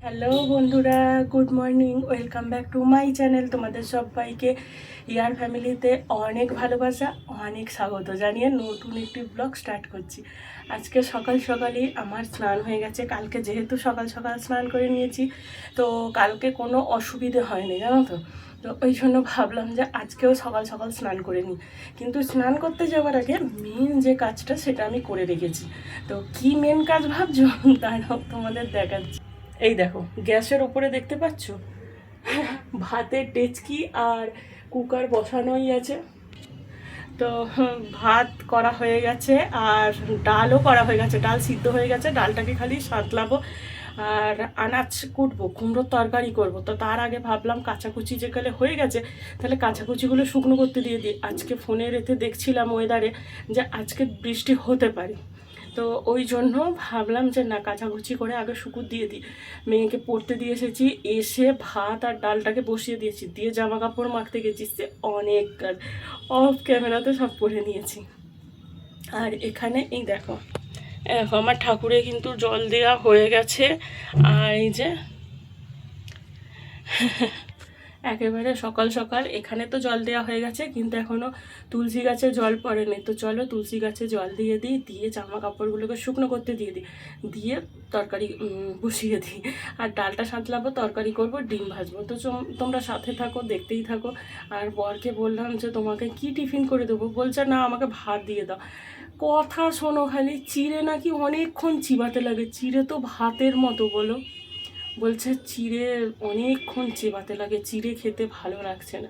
Hello বন্ধুরা, good morning, welcome back to my channel. তোমাদের সবাইকে ইয়ার ফ্যামিলিতে অনেক ভালোবাসা, অনেক স্বাগত জানিয়ে নতুন একটি ব্লগ স্টার্ট করছি। আজকে সকাল সকালই আমার স্নান হয়ে গেছে। কালকে যেহেতু সকাল সকাল স্নান করে নিয়েছি, তো কালকে কোনো অসুবিধে হয়নি, জানো তো। তো ওই জন্য ভাবলাম যে আজকেও সকাল সকাল স্নান করে নিই। কিন্তু স্নান করতে যাওয়ার আগে মেন যে কাজটা সেটা আমি করে রেখেছি। তো কি মেন কাজ ভাবছো? দাঁড়াও তোমাদের দেখাচ্ছি। এই দেখো, গ্যাসের উপরে দেখতে পাচ্ছ ভাতের ডেচকি আর কুকার বসানোই আছে। তো ভাত করা হয়ে গেছে আর ডালও করা হয়ে গেছে। ডাল সিদ্ধ হয়ে গেছে, ডালটাকে খালি সাঁতলাবো আর আনাজ কুটবো, কুমড়োর তরকারি করব। তো তার আগে ভাবলাম কাঁচাকুচি যেখানে হয়ে গেছে, তাহলে কাঁচাকুচিগুলো শুকনো করতে দিয়ে দিই। আজকে ফোনের এতে দেখছিলাম ওয়েদারে যে আজকে বৃষ্টি হতে পারে। তো ওই জন্য ভাবলাম যে না, কাচাকুচি করে আগে শুকুর দিয়ে দিই। মেয়েকে পড়তে দিয়ে এসেছি, এসে ভাত আর ডালটাকে বসিয়ে দিয়েছি, দিয়ে জামা কাপড় মাখতে গেছি। সে অনেক কাজ, অফ ক্যামেরাতে সব করে নিয়েছি। আর এখানে এই দেখো, আমার ঠাকুরে কিন্তু জল দেওয়া হয়ে গেছে। আর এই যে একেবারে সকাল সকাল এখানে তো জল দেওয়া হয়ে গেছে, কিন্তু এখনও তুলসী গাছে জল পড়েনি। তো চলো তুলসী গাছে জল দিয়ে দিই, দিয়ে জামা কাপড়গুলোকে শুকনো করতে দিয়ে দিই, দিয়ে তরকারি বসিয়ে দিই। আর ডালটা সাঁতলাবো, তরকারি করব, ডিম ভাজবো। তো তোমরা সাথে থাকো, দেখতেই থাকো। আর বরকে বললাম যে তোমাকে কি টিফিন করে দেবো, বলছে না আমাকে ভাত দিয়ে দাও। কথা শোনো খালি, চিড়ে নাকি অনেকক্ষণ চিবাতে লাগে। চিড়ে তো ভাতের মতো, বলো। বলছে চিড়ে অনেকক্ষণ চেবাতে লাগে, চিড়ে খেতে ভালো লাগছে না।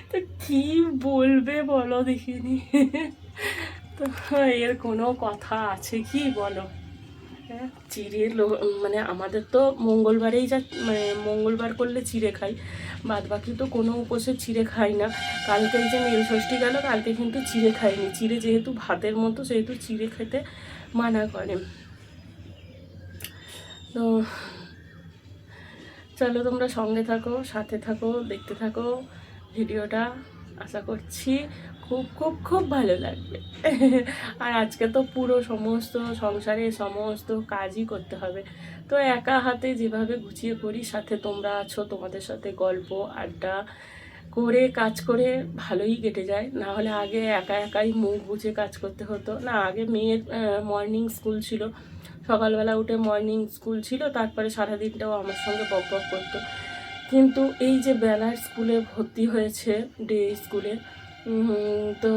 তো কি বলবে বলো দেখিনি। তো এর কোনো কথা আছে কি বলো? হ্যাঁ, চিড়ে মানে আমাদের তো মঙ্গলবারেই মানে মঙ্গলবার করলে চিড়ে খাই, বাদ বাকি তো কোনো উপোসে চিড়ে খাই না। কালকে যে নীলষষ্ঠী গেল, কালকে কিন্তু চিড়ে খাইনি। চিড়ে যেহেতু ভাতের মতো, সেহেতু চিড়ে খেতে মানা করে। তো চলো তোমরা সঙ্গে থাকো, সাথে থাকো, দেখতে থাকো ভিডিওটা। আশা করছি খুব খুব খুব ভালো লাগবে। আর আজকে তো পুরো সমস্ত সংসারে সমস্ত কাজই করতে হবে। তো একা হাতে যেভাবে গুছিয়ে করি, সাথে তোমরা আছো, তোমাদের সাথে গল্প আড্ডা করে কাজ করে ভালোই কেটে যায়। না হলে আগে একা একাই মুখ বুঝে কাজ করতে হতো না। আগে মেয়ের মর্নিং স্কুল ছিল, সকালবেলা উঠে মর্নিং স্কুল ছিল, তারপরে সারাদিনটাও আমার সঙ্গে বক বক করতো। কিন্তু এই যে বেলার স্কুলে ভর্তি হয়েছে, ডে স্কুলে, তো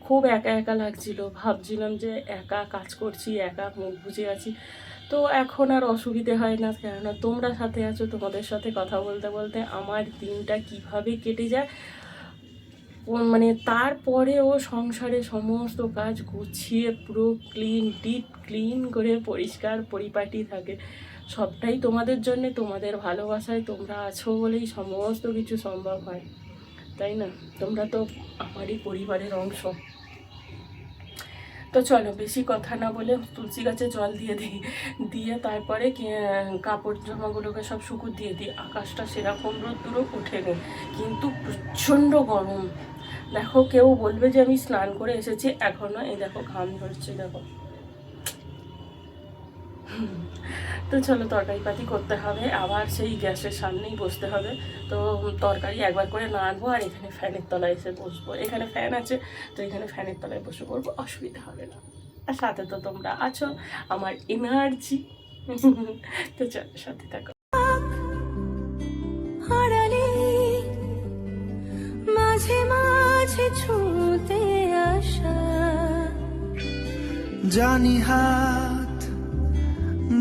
খুব একা একা লাগছিল। ভাবছিলাম যে একা কাজ করছি, একা মুখ বুঝে আছি। তো এখন আর অসুবিধে হয় না, কেননা তোমরা সাথে আছো। তোমাদের সাথে কথা বলতে বলতে আমার দিনটা কিভাবে কেটে যায়, মানে তারপরেও সংসারে সমস্ত কাজ গুছিয়ে পুরো ডিপ ক্লিন করে পরিষ্কার পরিপাটি থাকে। সবটাই তোমাদের জন্যে, তোমাদের ভালোবাসায়, তোমরা আছো বলেই সমস্ত কিছু সম্ভব হয়, তাই না? তোমরা তো আমারই পরিবারের অংশ। তো চলো বেশি কথা না বলে তুলসী গাছে জল দিয়ে দিই, দিয়ে তারপরে কাপড় জামাগুলোকে সব শুকুর দিয়ে দিই। আকাশটা সেরকম রোদ্দুরও ওঠেনি, কিন্তু প্রচণ্ড গরম। দেখো, কেউ বলবে যে আমি স্নান করে এসেছি, এখনও এই দেখো ঘাম ঝরছে, দেখো। তো চলো তরকারি পাতি করতে হবে, আবার সেই গ্যাসের সামনেই বসতে হবে। তো তরকারি একবার করে নাড়বো আর এখানে ফ্যানের তলায় এসে বসবো। এখানে ফ্যান আছে, তো এখানে ফ্যানের তলায় বসে করবো, অসুবিধা হবে না। আর সাথে তো তোমরা আছো, আমার এনার্জি। তো চলো সাথে থাকো। মাঝে মাঝে ছুঁতে আসা, জানি হাত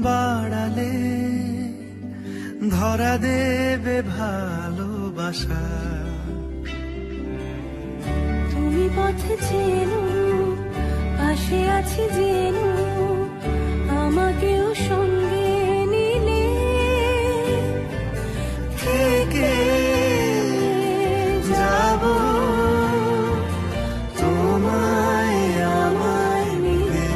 বাড়ালে ধরা দেবে ভালোবাসা। তুমি পথে চেনো, পাশে আছি জেনো, আমাকেও সঙ্গে নিলে থেকে যাব তোমায় আমার মিলে,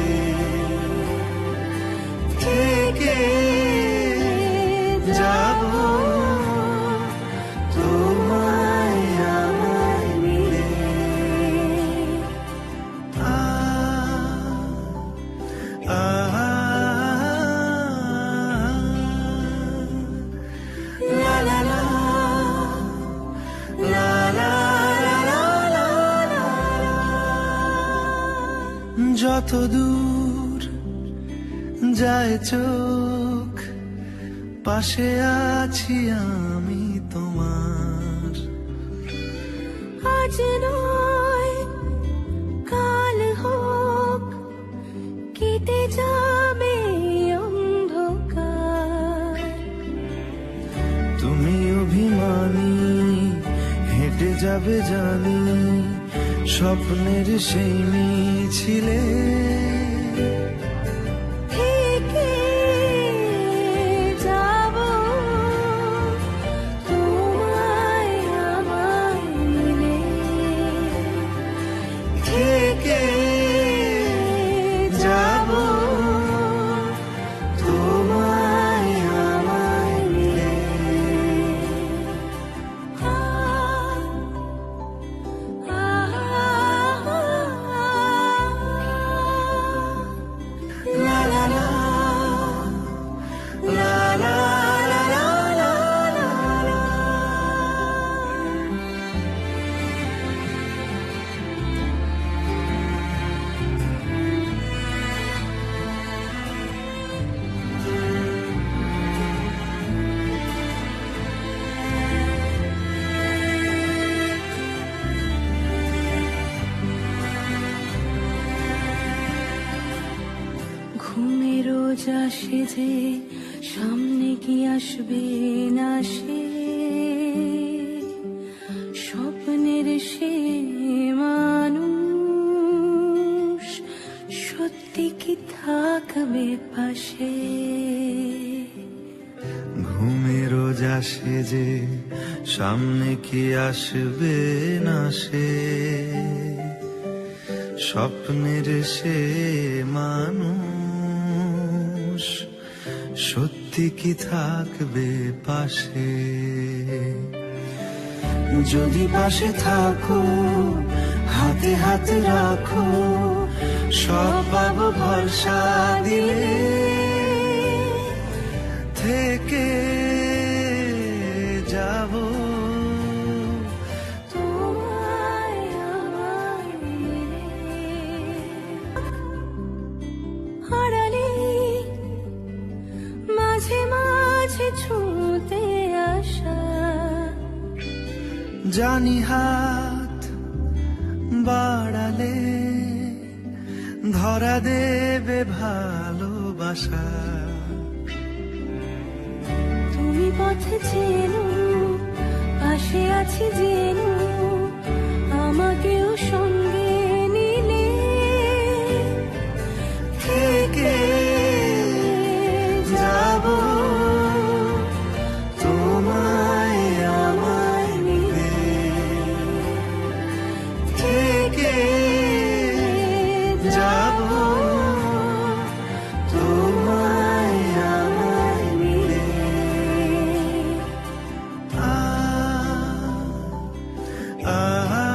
থেকে যাব তোমায় আমার মিলে। আ আ যত দূর যায় চোখ, পাশে আছি আমি তোমার। আজ নয় কাল হোক, কেটে যাবে অন্ধকার। তুমি অভিমানী, হেঁটে যাবে জানি, স্বপ্নের সেই মিছিলে। থেকে যাব তোমায় আমায় মিলে, থেকে যাব তোমায় আমায় মিলে। লা লা লা, লা লা লা লা লা লা লা। ঘুমে রোজ আসে যে, সামনে কি আসবে না সে, স্বপ্নের সে মানুষ সত্যি কি থাকবে পাশে। ঘুমে রোজ আসে যে, সামনে কি আসবে না সে, স্বপ্নের সে মানুষ সত্যি কি থাকবে পাশে। যদি পাশে থাকো, হাতে হাত রাখো, সব পাবো ভরসা দিলে। থেকে যাব তোমায় আমায় মিলে, হারালে মাঝে মাঝে ছুঁতে আসা। জানি হাত বাড়ালে ধরা দেবে ভালোবাসা। তুমি পথে চেনো, পাশে আছি জেনো, আমাকেও সঙ্গে নিলে। থেকে যাব তোমায় আমায় মিলে। থেকে যাব তোমায় আমায় মিলে। আ আ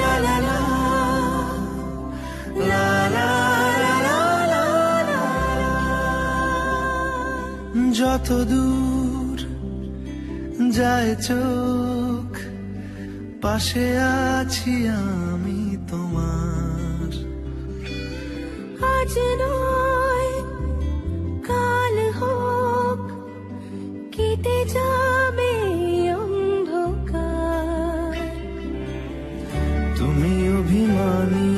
লা লা লা, লা লা লা লা লা লা। যত দূর যায় চোখ, পাশে আছি আমি তোমার। আজ নয় কাল হোক, কেটে যাবে অন্ধকার। তুমি অভিমানী,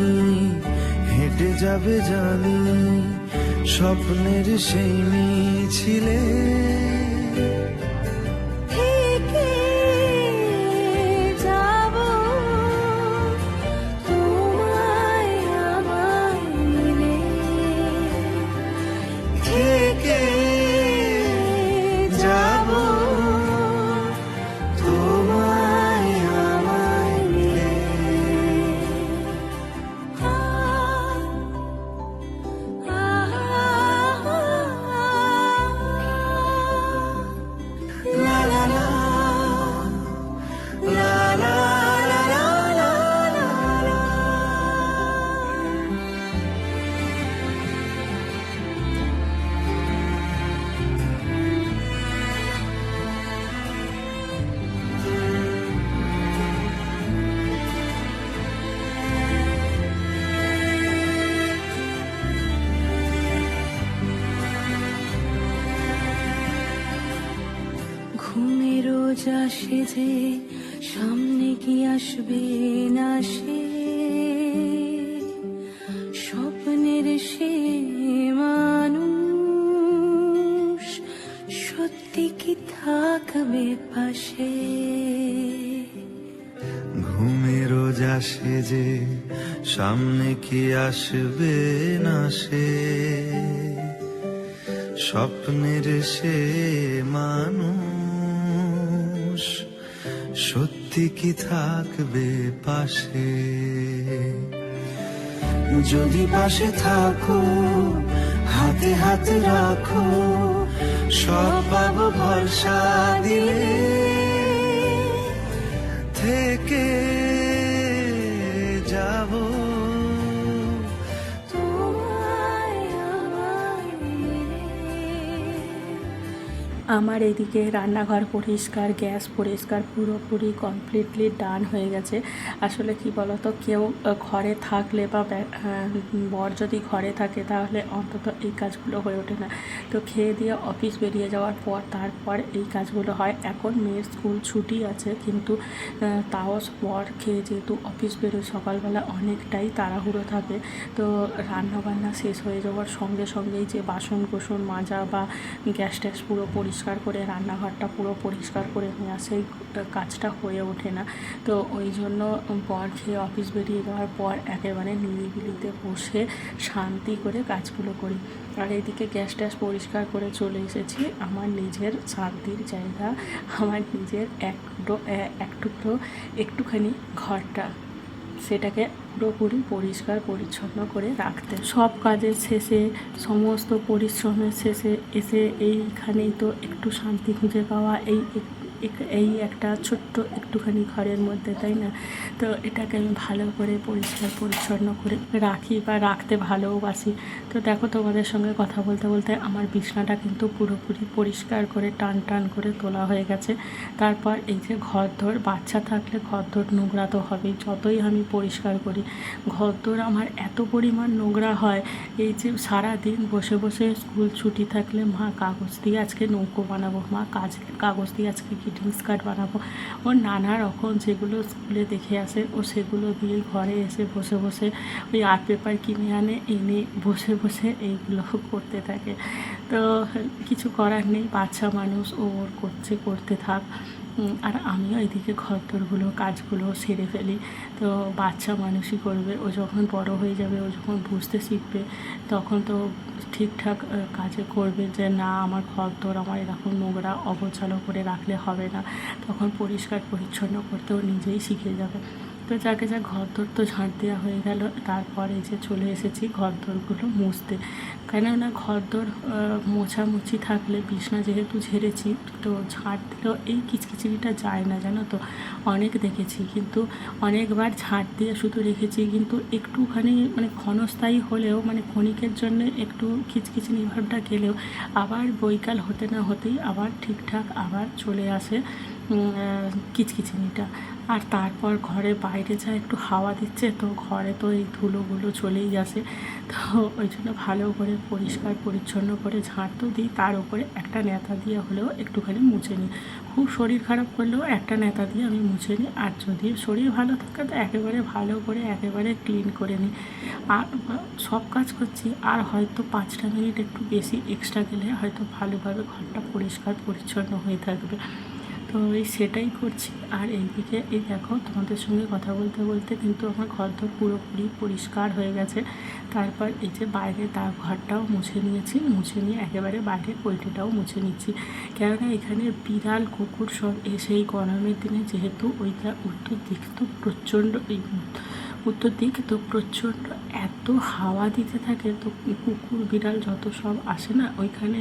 হেঁটে যাবে জানি, স্বপ্নের সেই মিছিলে। থেকে যাব তোমায় আমায় মিলে, থেকে যাব তোমায় আমায় মিলে। রোজা সেজে সামনে কি আসবে না সে স্বপ্নের সে মানুষ সত্যি কি থাকবে পাশে ঘুমে রোজা সেজে সামনে কি আসবে না সে স্বপ্নের সে মানুষ সত্যি কি থাকবে পাশে যদি পাশে থাকো হাতে হাত রাখো সব পাবো ভরসা দিলে থেকে যাব আমার এদিকে রান্নাঘর পরিষ্কার, গ্যাস পরিষ্কার, পুরোপুরি কমপ্লিটলি ডান হয়ে গেছে। আসলে কি বলতো, কেউ ঘরে থাকলে বা বর যদি ঘরে থাকে তাহলে অন্তত এই কাজগুলো হয়ে ওঠে না। তো খেয়ে দিয়ে অফিস বেরিয়ে যাওয়ার পর তারপর এই কাজগুলো হয়। এখন মেয়ের স্কুল ছুটি আছে, কিন্তু তাও বর খেয়ে যেহেতু অফিস বেরোয় সকালবেলা অনেকটাই তাড়াহুড়ো থাকে। তো রান্নাবান্না শেষ হয়ে যাওয়ার সঙ্গে সঙ্গেই যে বাসন কোসন মাজা বা গ্যাস ট্যাস পুরো পরিষ্কার করে রান্নাঘরটা পুরো পরিষ্কার করে নেওয়া, সেই কাজটা হয়ে ওঠে না। তো ওই জন্য বর খেয়ে অফিস বেরিয়ে যাওয়ার পর একেবারে নিরিবিলিতে বসে শান্তি করে কাজগুলো করি। আর এদিকে গ্যাস ট্যাস পরিষ্কার করে চলে এসেছি আমার নিজের শান্তির জায়গা, আমার নিজের এক টুকরো একটুখানি ঘরটা, সেটাকে পুরোপুরি পরিষ্কার পরিচ্ছন্ন করে রাখতে। সব কাজের শেষে, সমস্ত পরিশ্রমের শেষে এসে এইখানেই তো একটু শান্তি খুঁজে পাওয়া, এই একটা ছোট্ট একটুখানি ঘরের মধ্যে, তাই না? তো এটাকে আমি ভালো করে পরিষ্কার পরিচ্ছন্ন করে রাখি বা রাখতে ভালোবাসি। তো দেখো, তোমাদের সঙ্গে কথা বলতে বলতে আমার বিছনাটা কিন্তু পুরোপুরি পরিষ্কার করে টান টান করে তোলা হয়ে গেছে। তারপর এই যে ঘরদোর, বাচ্চা থাকলে ঘরদোর নোংরা তো হবেই, যতই আমি পরিষ্কার করি ঘরদোর আমার এত পরিমাণ নোংরা হয়। এই যে সারাদিন বসে বসে স্কুল ছুটি থাকলে মা কাগজ দিয়ে আজকে নৌকো বানাবো, মা কাগজ দিয়ে আজকে গ্রিটিংস কার্ড বানাবো, ও নানা রকম যেগুলো স্কুলে দেখে আসে ও সেগুলো দিয়ে ঘরে এসে বসে বসে ওই আর্ট পেপার কিনে এনে বসে বসে এইগুলো করতে থাকে। তো কিছু করার নেই, বাচ্চা মানুষ, ওর করতে থাক। আর আমিও এদিকে ঘরদোরগুলো কাজগুলো সেরে ফেলি। তো বাচ্চা মানুষই করবে, ও যখন বড় হয়ে যাবে, ও যখন বুঝতে শিখবে, তখন তো ঠিকঠাক কাজে করবে যে না, আমার ঘরদোর আমার এরকম নোংরা অগোছালো করে রাখলে হবে না, তখন পরিষ্কার পরিচ্ছন্ন করতেও নিজেই শিখে যাবে। তো যাকে যা ঘরদোর তো ঝাঁট দেওয়া হয়ে গেল। তারপরে যে চলে এসেছি ঘরদোরগুলো মুছতে, কেননা ঘরদোর মোছামুছি থাকলে, বিছনা যেহেতু ঝেড়েছি, তো ঝাঁট দিলেও এই কিচকিচিটা যায় না, জানো তো। অনেক দেখেছি, কিন্তু অনেকবার ঝাঁট দিয়ে শুধু রেখেছি, কিন্তু একটুখানি মানে ক্ষণস্থায়ী হলেও, মানে ক্ষণিকের জন্য একটু খিচখিচনি ভাবটা গেলেও আবার বৈকাল হতে না হতেই আবার ঠিকঠাক আবার চলে আসে কিচকিচিনিটা। আর তারপর ঘরে বাইরে যা একটু হাওয়া দিচ্ছে, তো ঘরে তো এই ধুলোগুলো চলেই আসে। তো ওই জন্য ভালো করে পরিষ্কার পরিচ্ছন্ন করে ঝাঁট তো দিই, তার উপরে একটা ন্যাতা দিয়ে হলেও একটুখানি মুছে নিই। খুব শরীর খারাপ করলেও একটা ন্যাতা দিয়ে আমি মুছে নিই। আর যদি শরীর ভালো থাকে তো একেবারে ভালো করে একেবারে ক্লিন করে নিই। আর সব কাজ করছি, আর হয়তো 5টা মিনিট একটু বেশি এক্সট্রা গেলে হয়তো ভালোভাবে ঘরটা পরিষ্কার পরিচ্ছন্ন হয়ে থাকবে। তো সেটাই করছি। আর এইদিকে এই দেখো, তোমাদের সঙ্গে কথা বলতে বলতে কিন্তু আমার ঘরদোর পুরোপুরি পরিষ্কার হয়ে গেছে। তারপর এই যে বাইরে তার ঘরটাও মুছে নিয়েছি, মুছে নিয়ে একেবারে বাইরের পৈটিটাও মুছে নিচ্ছি। কেননা এখানে বিড়াল কুকুর সব এসে এই গরমের দিনে, যেহেতু ওইটা উত্তর দিক তো প্রচণ্ড, উত্তর দিক তো প্রচণ্ড এত হাওয়া দিতে থাকে, তো কুকুর বিড়াল যত সব আসে না, ওইখানে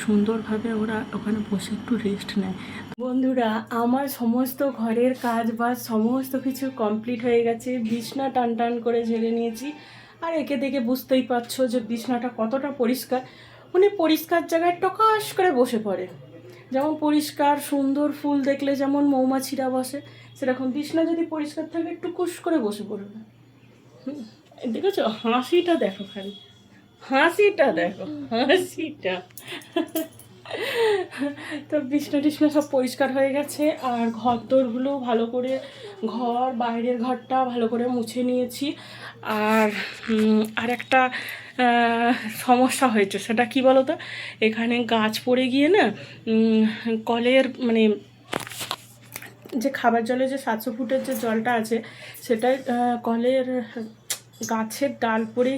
সুন্দরভাবে ওরা ওখানে বসে একটু রেস্ট নেয়। বন্ধুরা, আমার সমস্ত ঘরের কাজ বাজ সমস্ত কিছু কমপ্লিট হয়ে গেছে। বিছনা টান টান করে ঝেড়ে নিয়েছি। আর একে দেখে বুঝতেই পারছো যে বিছনাটা কতটা পরিষ্কার। উনি পরিষ্কার জায়গায় টকাশ করে বসে পড়ে, যেমন পরিষ্কার সুন্দর ফুল দেখলে যেমন মৌমাছিরা বসে, সেরকম বিছনা যদি পরিষ্কার থাকে টুকুস করে বসে পড়বে। দেখেছো, হাসিটা দেখো, খালি হাসিটা দেখো, হাসিটা। তো বিছনা টিছনা সব পরিষ্কার হয়ে গেছে, আর ঘর দোরগুলো ভালো করে, ঘর বাইরের ঘরটা ভালো করে মুছে নিয়েছি। আর একটা সমস্যা হয়েছে, সেটা কি বলো তো, এখানে গাছ পড়ে গিয়ে না কলের মানে যে খাবার জলে যে 700 ফুটের যে জলটা আছে সেটা কলের গাছের ডাল পড়ে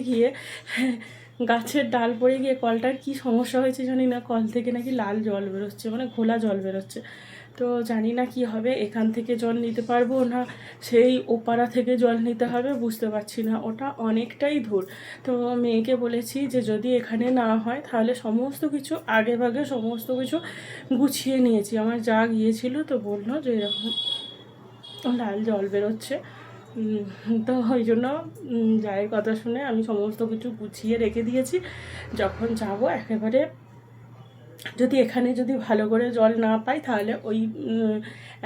গিয়ে কলটার কি সমস্যা হয়েছে জানি না, কল থেকে নাকি লাল জল বেরোচ্ছে, মানে ঘোলা জল বেরোচ্ছে। তো জানি না কি হবে, এখান থেকে জল নিতে পারবো না সেই ওপাড়া থেকে জল নিতে হবে, বুঝতে পারছি না। ওটা অনেকটাই দূর। তো মেয়েকে বলেছি যে যদি এখানে না হয় তাহলে সমস্ত কিছু আগে ভাগে সমস্ত কিছু গুছিয়ে নিয়েছি। আমার যা গিয়েছিল তো বললো যে এরকম লাল জল বেরোচ্ছে। তো ওই জন্য জায়ের কথা শুনে আমি সমস্ত কিছু গুছিয়ে রেখে দিয়েছি। যখন যাব একেবারে যদি এখানে যদি ভালো করে জল না পাই তাহলে ওই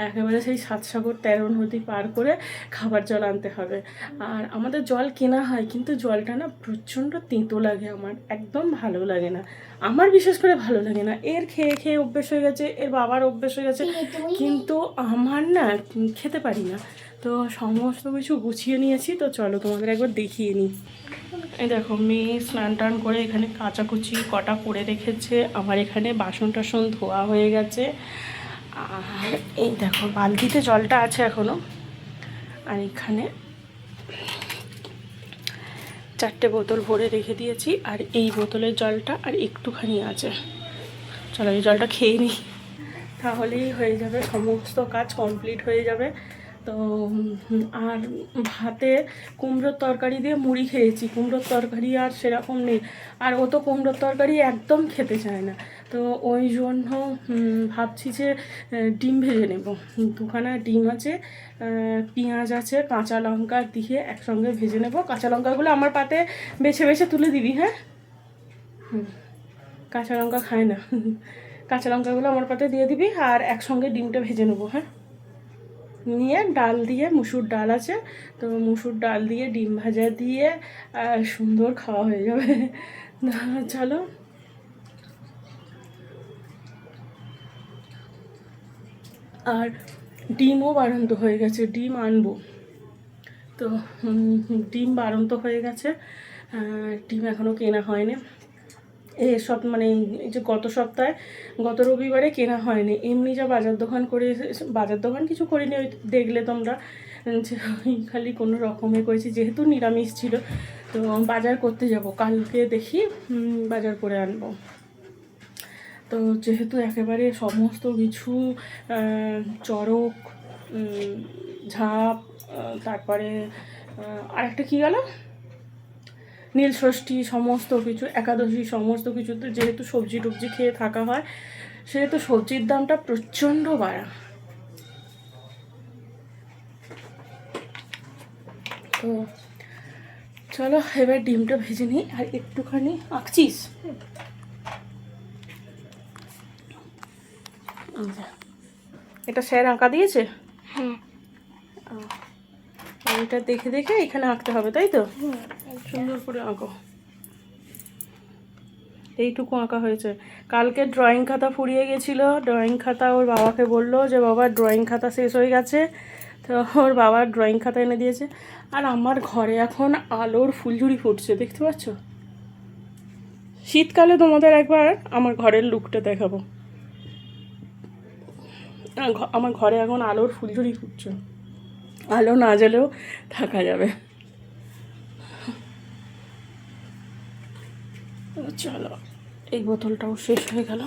একেবারে সেই 7 সাগর 13 নদী পার করে খাবার জল আনতে হবে। আর আমাদের জল কেনা হয়, কিন্তু জলটা না প্রচণ্ড তেঁতো লাগে, আমার একদম ভালো লাগে না। আমার বিশেষ করে ভালো লাগে না, এর খেয়ে খেয়ে অভ্যেস হয়ে গেছে, এর বাবার অভ্যেস হয়ে গেছে, কিন্তু আমার না খেতে পারি না। তো সমস্ত কিছু গুছিয়ে নিয়েছি, তো চলো তোমাদের একবার দেখিয়ে নিই। এই দেখো মেয়ে স্নান টান করে এখানে কাচাকুচি কটা করে রেখেছে, আমার এখানে বাসন টাসন ধোয়া হয়ে গেছে। আর এই দেখো বালতিতে জলটা আছে এখনও, আর এখানে 4টে বোতল ভরে রেখে দিয়েছি, আর এই বোতলের জলটা আর একটুখানি আছে। চলো এই জলটা খেয়ে নিই, তাহলেই হয়ে যাবে, সমস্ত কাজ কমপ্লিট হয়ে যাবে। তো আর ভাতে কুমড়োর তরকারি দিয়ে মুড়ি খেয়েছি, কুমড়োর তরকারি আর সেরকম নেই, আর ও তো কুমড়োর তরকারি একদম খেতে চায় না। তো ওই জন্য ভাবছি যে ডিম ভেজে নেব, দুখানা ডিম আছে, পেঁয়াজ আছে, কাঁচা লঙ্কা দিয়ে একসঙ্গে ভেজে নেব। কাঁচা লঙ্কাগুলো আমার পাতে বেছে বেছে তুলে দিবি, হ্যাঁ? কাঁচা লঙ্কা খায় না, কাঁচা লঙ্কাগুলো আমার পাতে দিয়ে দিবি, আর একসঙ্গে ডিমটা ভেজে নেবো, হ্যাঁ? নিয়ে ডাল দিয়ে, মুসুর ডাল আছে তো মুসুর ডাল দিয়ে ডিম ভাজা দিয়ে সুন্দর খাওয়া হয়ে যাবে। চলো আর ডিমও বাড়ন্ত হয়ে গেছে, ডিম আনবো। তো ডিম বাড়ন্ত হয়ে গেছে, ডিম এখনও কেনা হয়নি। এসব মানে এই যে গত রবিবারে কেনা হয়নি, এমনি যা বাজার দোকান করে, বাজার দোকান কিছু করিনি, ওই দেখলে তোমরা যে খালি কোনো রকমে করেছি, যেহেতু নিরামিষ ছিল। তো বাজার করতে যাব কালকে, দেখি বাজার করে আনবো। তো যেহেতু একেবারে সমস্ত কিছু চড়ক, ঝাঁপ, তারপরে আরেকটা কী গেল, নীলষষ্ঠী, সমস্ত কিছু একাদশী, সমস্ত কিছুতে যেহেতু সবজি টবজি খেয়ে থাকা হয়, সেহেতু সবজির দামটা প্রচণ্ড বাড়া। তো চলো এবার ডিমটা ভেজে নিই, আর একটুখানি আঁকছিস, এটা স্যার আঁকা দিয়েছে। হ্যাঁ, এটা দেখে দেখে এখানে আঁকতে হবে, তাই তো? সুন্দর করে আঁকো। এইটুকু আঁকা হয়েছে। কালকে ড্রয়িং খাতা ফুরিয়ে গেছিলো, ড্রয়িং খাতা ওর বাবাকে বললো যে বাবা ড্রয়িং খাতা শেষ হয়ে গেছে, তো ওর বাবা ড্রয়িং খাতা এনে দিয়েছে। আর আমার ঘরে এখন আলোর ফুলঝুরি ফুটছে, দেখতে পাচ্ছ? শীতকালে তোমাদের একবার আমার ঘরের লুকটা দেখাবো। আমার ঘরে এখন আলোর ফুলঝুরি ফুটছে, আলো না জ্বলেও থাকা যাবে। চলো এই বোতলটাও শেষ হয়ে গেল।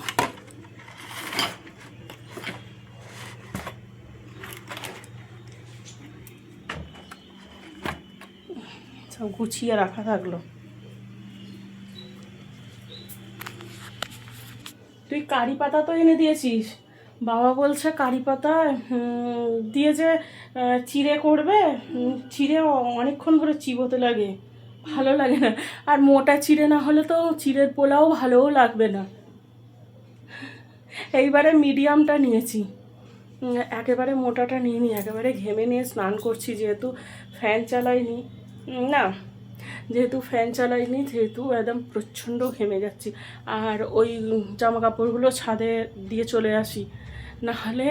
সব গুছিয়ে রাখা থাকলো। তুই কারি পাতা তো এনে দিয়েছিস, বাবা বলছে কারি পাতা দিয়ে যে চিড়ে করবে, চিড়ে অনেকক্ষণ ধরে চিবোতে লাগে, ভালো লাগে না। আর মোটা চিড়ে না হলে তো চিড়ের পোলাও ভালোও লাগবে না। এইবারে মিডিয়ামটা নিয়েছি, একেবারে মোটাটা নিয়ে একেবারে ঘেমে নিয়ে স্নান করছি, যেহেতু ফ্যান চালাইনি না। যেহেতু ফ্যান চালাইনি সেহেতু একদম প্রচণ্ড ঘেমে যাচ্ছি। আর ওই জামা কাপড়গুলো ছাদে দিয়ে চলে আসি, নাহলে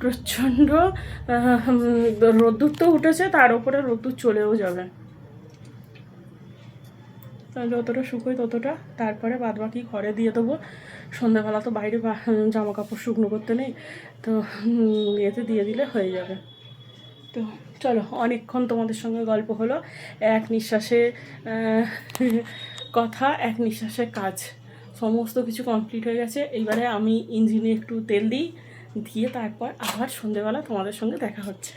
প্রচণ্ড রোদ্দুর তো উঠেছে, তার উপরে রোদ্দুর চলেও যাবে। যতটা শুকোয় ততটা, তারপরে বাদবাকি ঘরে দিয়ে দেবো। সন্ধ্যাবেলা তো বাইরে জামা কাপড় শুকনো করতে নেই, তো এতে দিয়ে দিলে হয়ে যাবে। তো চলো, অনেকক্ষণ তোমাদের সঙ্গে গল্প হলো। এক নিঃশ্বাসে কথা, এক নিঃশ্বাসে কাজ, সমস্ত কিছু কমপ্লিট হয়ে গেছে। এইবারে আমি ইঞ্জিনে একটু তেল দিই, দিয়ে তারপর আবার সন্ধ্যেবেলা তোমাদের সঙ্গে দেখা হচ্ছে।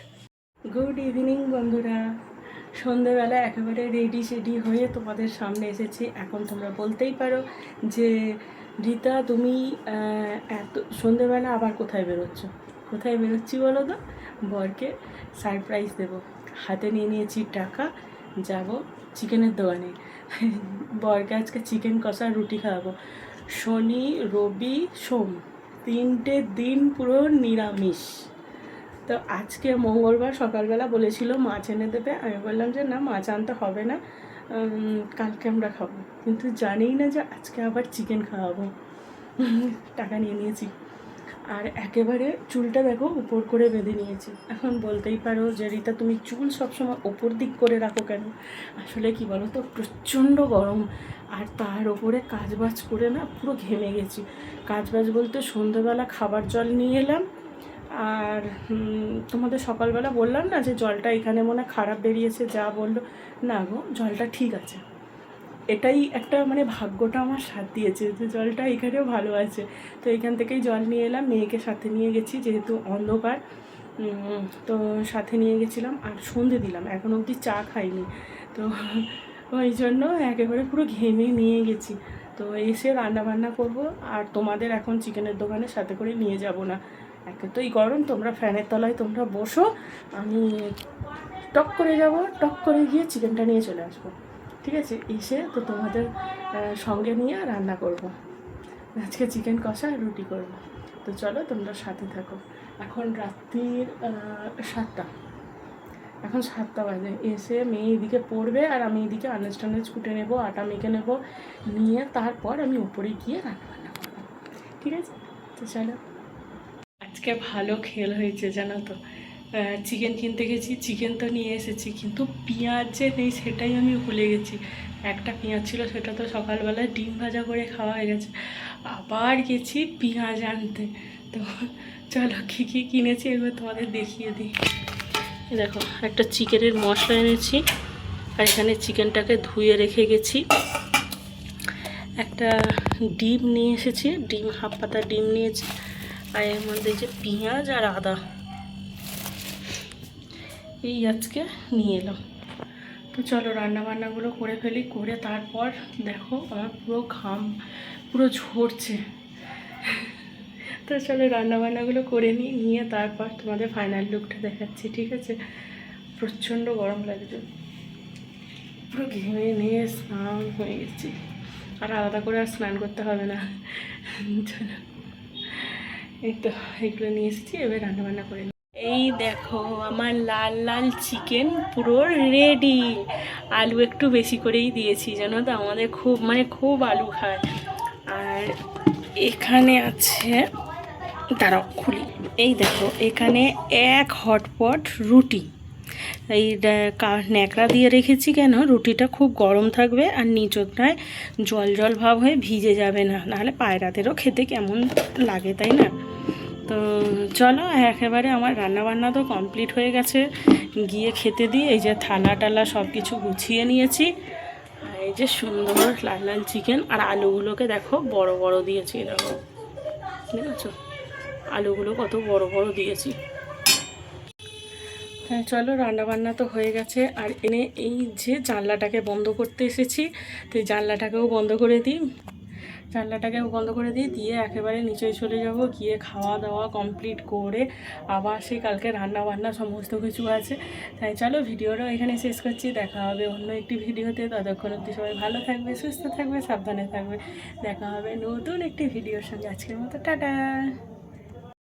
গুড ইভিনিং বন্ধুরা, সন্ধ্যেবেলা একেবারে রেডি সেডি হয়ে তোমাদের সামনে এসেছি। এখন তোমরা বলতেই পারো যে রীতা তুমি এত সন্ধ্যেবেলা আবার কোথায় বেরোচ্ছ? কোথায় বেরোচ্ছি বলো তো? বরকে সারপ্রাইজ দেবো। হাতে নিয়ে নিয়েছি টাকা, যাব চিকেনের দোকানে। বরকে আজকে চিকেন কষা রুটি খাওয়াবো। শনি রবি সোম 3টে দিন পুরো নিরামিষ। তো আজকে মঙ্গলবার সকালবেলা বলেছিল মাছ এনে দেবে, আমি বললাম যে না, মাছ আনতে হবে না, কালকে আমরা খাবো। কিন্তু জানিই না যে আজকে আবার চিকেন খাওয়াবো। টাকা নিয়ে নিয়েছি, আর একেবারে চুলটা দেখো উপর করে বেঁধে নিয়েছি। এখন বলতেই পারো যে রীতা তুমি চুল সবসময় ওপর দিক করে রাখো কেন? আসলে কি বলো তো, প্রচণ্ড গরম, আর তার ওপরে কাজবাজ করে না পুরো ঘেমে গেছি। কাজবাজ বলতে সন্ধ্যেবেলা খাবার জল নিয়ে এলাম, আর তোমাদের সকালবেলা বললাম না যে জলটা এখানে মনে খারাপ বেরিয়েছে, যা বললো। না গো, জলটা ঠিক আছে। এটাই একটা মানে ভাগ্যটা আমার সাথ দিয়েছে যে জলটা এখানেও ভালো আছে। তো এখান থেকেই জল নিয়ে এলাম, মেয়েকে সাথে নিয়ে গেছি যেহেতু অন্ধকার, তো সাথে নিয়ে গেছিলাম। আর সন্ধে দিলাম, এখন অবধি চা খাইনি, তো ওই জন্য একেবারে পুরো ঘেমে নিয়ে গেছি। তো এসে রান্না বান্না করবো, আর তোমাদের এখন চিকেনের দোকানে সাথে করে নিয়ে যাব না। একে তো এই গরম, তোমরা ফ্যানের তলায় তোমরা বসো, আমি টক করে যাব, টক করে গিয়ে চিকেনটা নিয়ে চলে আসবো। ঠিক আছে, এসে তো তোমাদের সঙ্গে নিয়ে রান্না করব। আজকে চিকেন কষা আর রুটি করব। তো চলো তোমরা সাথে থাকো। এখন রাত্রির 7টা, এখন 7টা বাজে। এসে মেয়ে এদিকে পড়বে, আর আমি এদিকে আনাজ টানাজ কুটে নেবো, আটা মেখে নেবো, নিয়ে তারপর আমি উপরে গিয়ে রান্না বান্না করবো। ঠিক আছে, তো চলো। আজকে ভালো খেল হয়েছে জানো তো। চিকেন কিনতে গেছি, চিকেন তো নিয়ে এসেছি, কিন্তু পেঁয়াজ যে নেই সেটাই আমি ভুলে গেছি। একটা পেঁয়াজ ছিল, সেটা তো সকালবেলায় ডিম ভাজা করে খাওয়া হয়ে গেছে। আবার গেছি পেঁয়াজ আনতে। তো চলো কী কী কিনেছি এবার তোমাদের দেখিয়ে দিই। দেখো, একটা চিকেনের মশলা এনেছি, আর এখানে চিকেনটাকে ধুয়ে রেখে গেছি। একটা ডিম নিয়ে এসেছি, ডিম হাফ পাতা ডিম নিয়েছি, আর এর মধ্যে যে পেঁয়াজ আর আদা, এই আজকে নিয়ে এলাম। তো চলো রান্নাবান্নাগুলো করে ফেলি, করে তারপর দেখো আমার পুরো ঘাম পুরো ঝরছে। তো চলো রান্নাবান্নাগুলো করে নিয়ে তারপর তোমাদের ফাইনাল লুকটা দেখাচ্ছি। ঠিক আছে, প্রচণ্ড গরম লাগছে, পুরো ঘেমে নিয়ে স্নান হয়ে গেছি, আর আলাদা করে আর স্নান করতে হবে না। চলো, এই তো এগুলো নিয়ে এসেছি, এবার রান্নাবান্না করে নিই। এই দেখো আমার লাল লাল চিকেন পুরো রেডি। আলু একটু বেশি করেই দিয়েছি জানো তো, আমাদের খুব মানে খুব আলু খায়। আর এখানে আছে, দাঁড়াও খুলি, এই দেখো এখানে এক হটপট রুটি। এই ন্যাকড়া দিয়ে রেখেছি কেন, রুটিটা খুব গরম থাকবে, আর নিচটায় জল জল ভাব হয়ে ভিজে যাবে না, নাহলে পায়রাদেরও খেতে কেমন লাগে, তাই না? তো চলো একেবারে আমার রান্নাবান্না তো কমপ্লিট হয়ে গেছে, গিয়ে খেতে দিই। এই যে থালা টালা সব কিছু গুছিয়ে নিয়েছি, আর এই যে সুন্দর লাল লাল চিকেন, আর আলুগুলোকে দেখো বড় বড় দিয়েছি, দেখো দেখেছো আলুগুলো কত বড় বড় দিয়েছি। হ্যাঁ চলো, রান্নাবান্না তো হয়ে গেছে, আর এনে এই যে জানলাটাকে বন্ধ করতে এসেছি, তো এই জানলাটাকেও বন্ধ করে দিই, দিয়ে একেবারে নিচে চলে যাব, গিয়ে খাওয়া দাওয়া কমপ্লিট করে আবার সেই কালকে রান্নাবান্না সমস্ত কিছু আছে। তাই চলো ভিডিওটাও এখানে শেষ করছি, দেখা হবে অন্য একটি ভিডিওতে। ততক্ষণ অবধি সবাই ভালো থাকবে, সুস্থ থাকবে, সাবধানে থাকবে। দেখা হবে নতুন একটি ভিডিওর সঙ্গে। আজকের মতো টাটা।